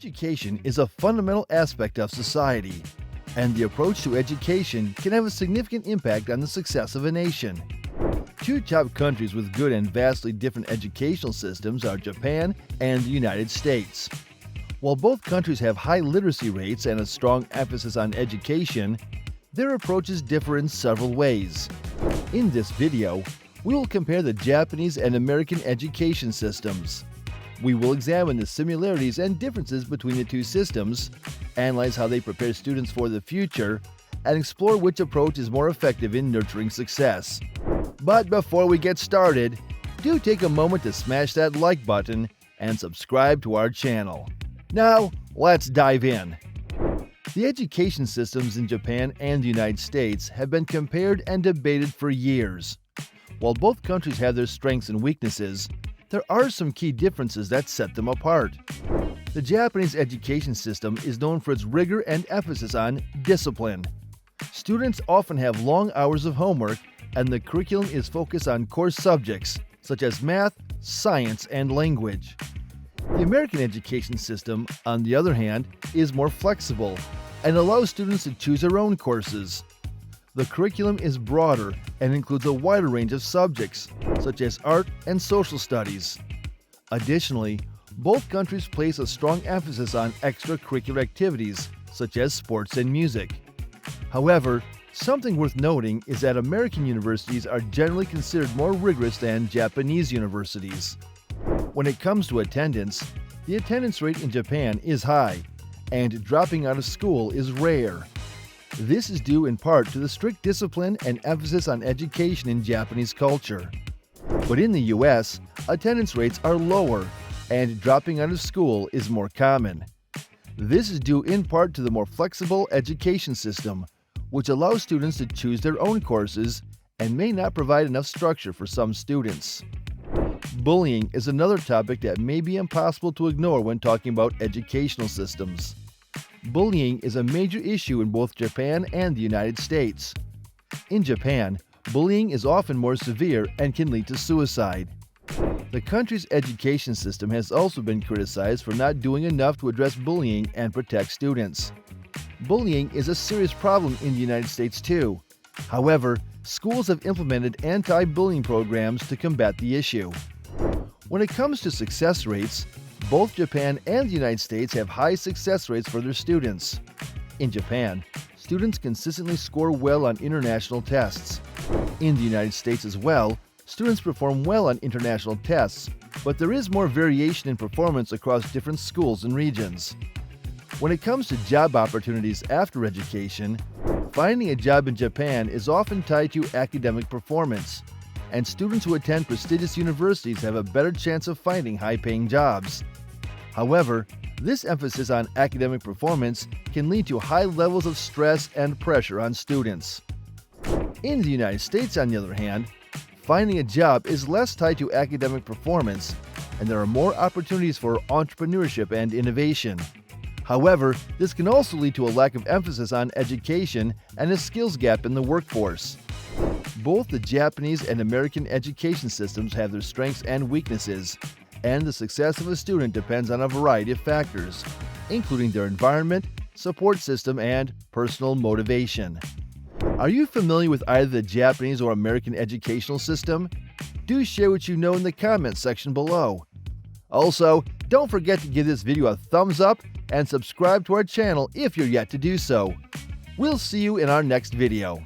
Education is a fundamental aspect of society, and the approach to education can have a significant impact on the success of a nation. Two top countries with good and vastly different educational systems are Japan and the United States. While both countries have high literacy rates and a strong emphasis on education, their approaches differ in several ways. In this video, we will compare the Japanese and American education systems. We will examine the similarities and differences between the two systems, analyze how they prepare students for the future, and explore which approach is more effective in nurturing success. But before we get started, do take a moment to smash that like button and subscribe to our channel. Now, let's dive in. The education systems in Japan and the United States have been compared and debated for years. While both countries have their strengths and weaknesses, there are some key differences that set them apart. The Japanese education system is known for its rigor and emphasis on discipline. Students often have long hours of homework, and the curriculum is focused on core subjects such as math, science, and language. The American education system, on the other hand, is more flexible and allows students to choose their own courses. The curriculum is broader and includes a wider range of subjects, such as art and social studies. Additionally, both countries place a strong emphasis on extracurricular activities, such as sports and music. However, something worth noting is that American universities are generally considered more rigorous than Japanese universities. When it comes to attendance, the attendance rate in Japan is high, and dropping out of school is rare. This is due in part to the strict discipline and emphasis on education in Japanese culture. But in the US, attendance rates are lower, and dropping out of school is more common. This is due in part to the more flexible education system, which allows students to choose their own courses and may not provide enough structure for some students. Bullying is another topic that may be impossible to ignore when talking about educational systems. Bullying is a major issue in both Japan and the United States. In Japan, bullying is often more severe and can lead to suicide. The country's education system has also been criticized for not doing enough to address bullying and protect students. Bullying is a serious problem in the United States too. However, schools have implemented anti-bullying programs to combat the issue. When it comes to success rates, both Japan and the United States have high success rates for their students. In Japan, students consistently score well on international tests. In the United States as well, students perform well on international tests, but there is more variation in performance across different schools and regions. When it comes to job opportunities after education, finding a job in Japan is often tied to academic performance, and students who attend prestigious universities have a better chance of finding high-paying jobs. However, this emphasis on academic performance can lead to high levels of stress and pressure on students. In the United States, on the other hand, finding a job is less tied to academic performance, and there are more opportunities for entrepreneurship and innovation. However, this can also lead to a lack of emphasis on education and a skills gap in the workforce. Both the Japanese and American education systems have their strengths and weaknesses, and the success of a student depends on a variety of factors, including their environment, support system, and personal motivation. Are you familiar with either the Japanese or American educational system? Do share what you know in the comments section below. Also, don't forget to give this video a thumbs up and subscribe to our channel if you're yet to do so. We'll see you in our next video.